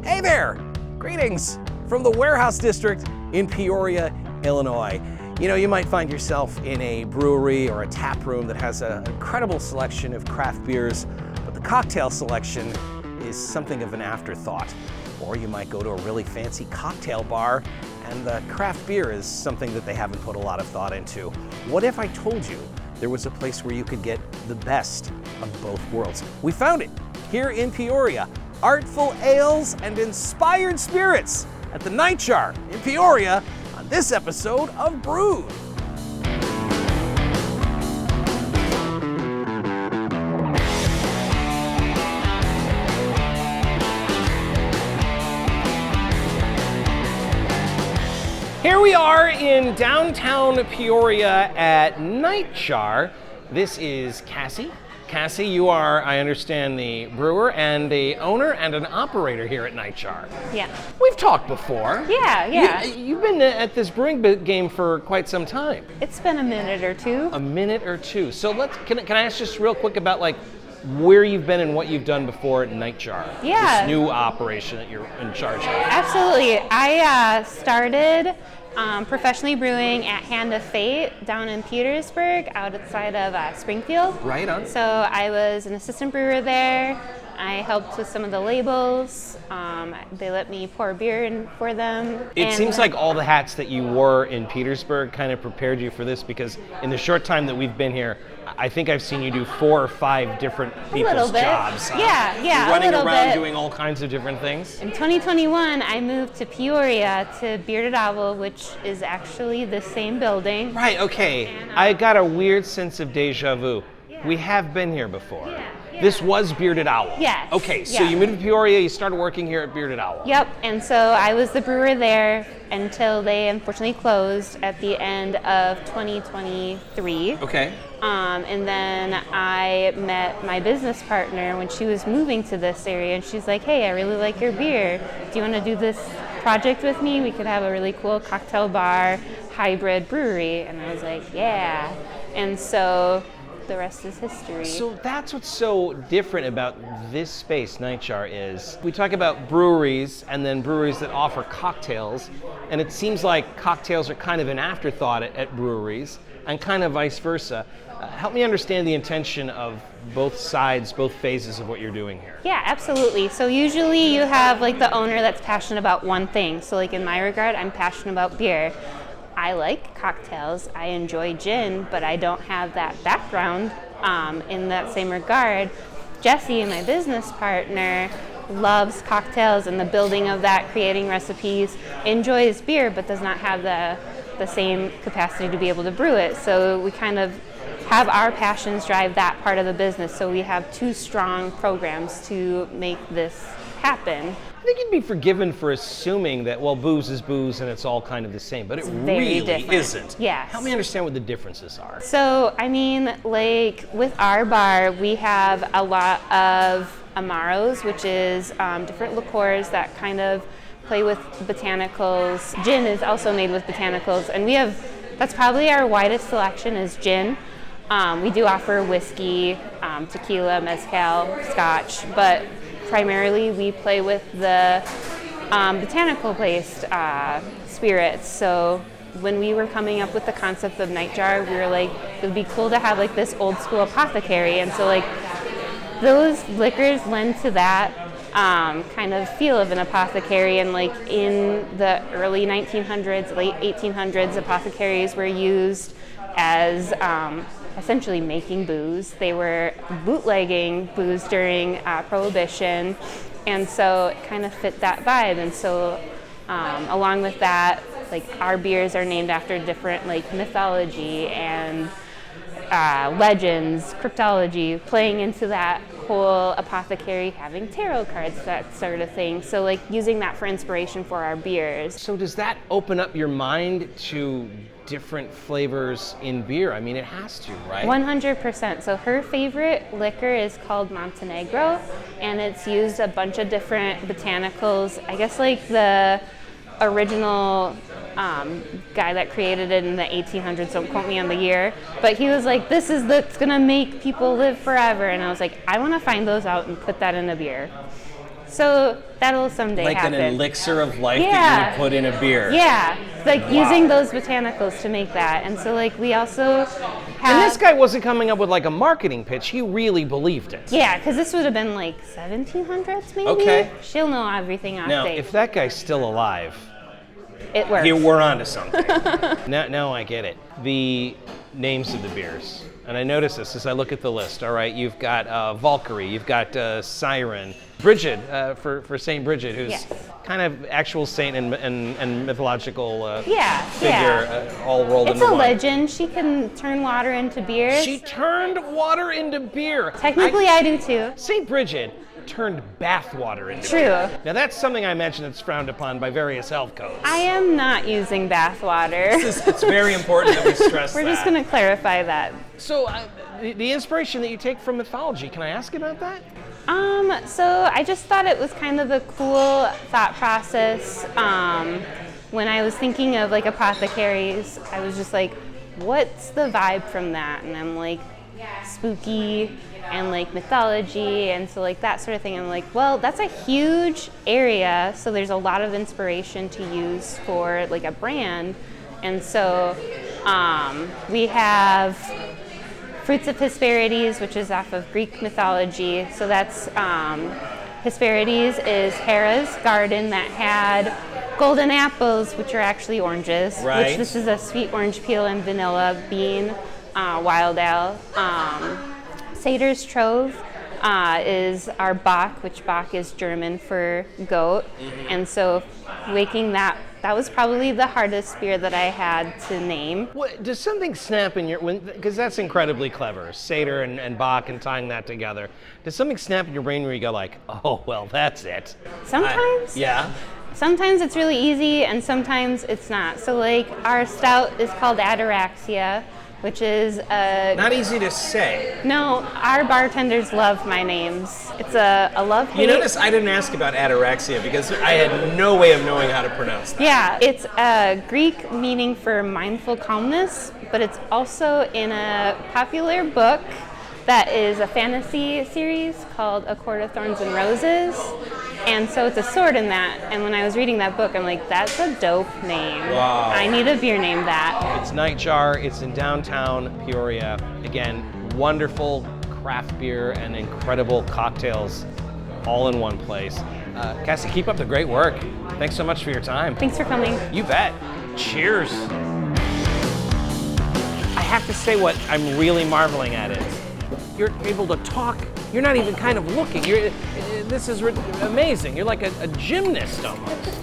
Hey there! Greetings from the Warehouse District in Peoria, Illinois. You know, you might find yourself in a brewery or a tap room that has an incredible selection of craft beers, but the cocktail selection is something of an afterthought. Or you might go to a really fancy cocktail bar and the craft beer is something that they haven't put a lot of thought into. What if I told you there was a place where you could get the best of both worlds? We found it here in Peoria. Artful ales and inspired spirits at the Nightjar in Peoria on this episode of Brewed. Here we are in downtown Peoria at Nightjar. This is Cassie. Cassie, you are, I understand, the brewer and the owner and an operator here at Nightjar. Yeah. We've talked before. Yeah. You've been at this brewing game for quite some time. It's been a minute or two. A minute or two. So can I ask just real quick about where you've been and what you've done before at Nightjar? Yeah. This new operation that you're in charge of. Absolutely. I started professionally brewing at Hand of Fate down in Petersburg, outside of Springfield. Right on. So I was an assistant brewer there. I helped with some of the labels. They let me pour beer in for them. It seems like all the hats that you wore in Petersburg kind of prepared you for this, because in the short time that we've been here, I think I've seen you do 4 or 5 different people's jobs. Yeah, running a little around bit. doing all kinds of different things. In 2021, I moved to Peoria to Bearded Owl, which is actually the same building. Right, okay. I got a weird sense of deja vu. Yeah. We have been here before. Yeah. This was Bearded Owl. Yes. Okay, so you moved to Peoria, you started working here at Bearded Owl. Yep, and so I was the brewer there until they unfortunately closed at the end of 2023. Okay. And then I met my business partner when she was moving to this area, and she's like, hey, I really like your beer. Do you want to do this project with me? We could have a really cool cocktail bar, hybrid brewery. And I was like, yeah. And so the rest is history. So that's what's so different about this space, Nightjar, is we talk about breweries and then breweries that offer cocktails, and it seems like cocktails are kind of an afterthought at breweries and kind of vice versa. Help me understand the intention of both sides, both phases of what you're doing here. Yeah, absolutely. So usually you have the owner that's passionate about one thing. So in my regard, I'm passionate about beer. I like cocktails, I enjoy gin, but I don't have that background in that same regard. Jessie, my business partner, loves cocktails and the building of that, creating recipes, enjoys beer, but does not have the same capacity to be able to brew it. So we kind of have our passions drive that part of the business. So we have 2 strong programs to make this happen. I think you'd be forgiven for assuming that, well, booze is booze and it's all kind of the same, but it very really different. isn't. Yes. Help me understand what the differences are. So, with our bar, we have a lot of Amaros, which is different liqueurs that kind of play with botanicals. Gin is also made with botanicals, and that's probably our widest selection is gin. We do offer whiskey, tequila, mezcal, scotch, but primarily we play with the botanical-based spirits. So when we were coming up with the concept of Nightjar, we were like, it would be cool to have this old school apothecary. And so those liquors lend to that kind of feel of an apothecary. And in the early 1900s, late 1800s, apothecaries were used as essentially making booze. They were bootlegging booze during Prohibition, and so it kind of fit that vibe. And so along with that, our beers are named after different mythology and legends, cryptology, playing into that whole apothecary, having tarot cards, that sort of thing. So using that for inspiration for our beers. So does that open up your mind to different flavors in beer? I mean, it has to, right? 100%. So her favorite liquor is called Montenegro, and it's used a bunch of different botanicals. I guess the original guy that created it in the 1800s, don't quote me on the year, but he was like, this is that's gonna make people live forever. And I was like, I want to find those out and put that in a beer. So that'll someday Like happen. an elixir of life that Yeah. you would put in a beer. Yeah, like Wow. using those botanicals to make that. And so like we also have... And this guy wasn't coming up with like a marketing pitch. He really believed it. Yeah, because this would have been like 1700s maybe. Okay. She'll know everything off Now, date. if that guy's still alive, It works. here we're onto something. Now I get it. The names of the beers. And I notice this as I look at the list. All right, you've got Valkyrie, you've got Siren, Bridget for Saint Bridget, who's Yes. kind of actual saint and mythological Yeah. all rolled It's into a one. legend. She can turn water into beers. She turned water into beer. Technically, I do too. Saint Bridget turned bath water into True. beer. Now that's something I imagine that's frowned upon by various health codes. I am not using bath water. It's very important that we stress We're that. just going to clarify that. So the inspiration that you take from mythology, can I ask about that? So I just thought it was kind of a cool thought process. When I was thinking of like apothecaries, I was just like, what's the vibe from that? And I'm like, spooky and like mythology, and so like that sort of thing. I'm like, well, that's a huge area, so there's a lot of inspiration to use for like a brand. And so we have Fruits of Hesperides, which is off of Greek mythology. So that's Hesperides is Hera's garden that had golden apples, which are actually oranges. Right. Which this is a sweet orange peel and vanilla bean wild ale. Satyr's Trove is our Bock, which Bock is German for goat. And so making that was probably the hardest beer that I had to name. What, does something snap in your, because that's incredibly clever, Satyr and Bach and tying that together. Does something snap in your brain where you go like, oh, well, that's it? Sometimes. Yeah. Sometimes it's really easy and sometimes it's not. So like our stout is called Ataraxia, which is Not easy to say. no, our bartenders love my names. It's a love-hate. You notice I didn't ask about ataraxia because I had no way of knowing how to pronounce that. Yeah, it's a Greek meaning for mindful calmness, but it's also in a popular book that is a fantasy series called A Court of Thorns and Roses. And so it's a sword in that. And when I was reading that book, I'm like, that's a dope name. Wow. I need a beer named that. It's Nightjar. It's in downtown Peoria. Again, wonderful craft beer and incredible cocktails all in one place. Cassie, keep up the great work. Thanks so much for your time. Thanks for coming. You bet. Cheers. I have to say what I'm really marveling at is you're able to talk. You're not even kind of looking. This is amazing. You're like a gymnast almost.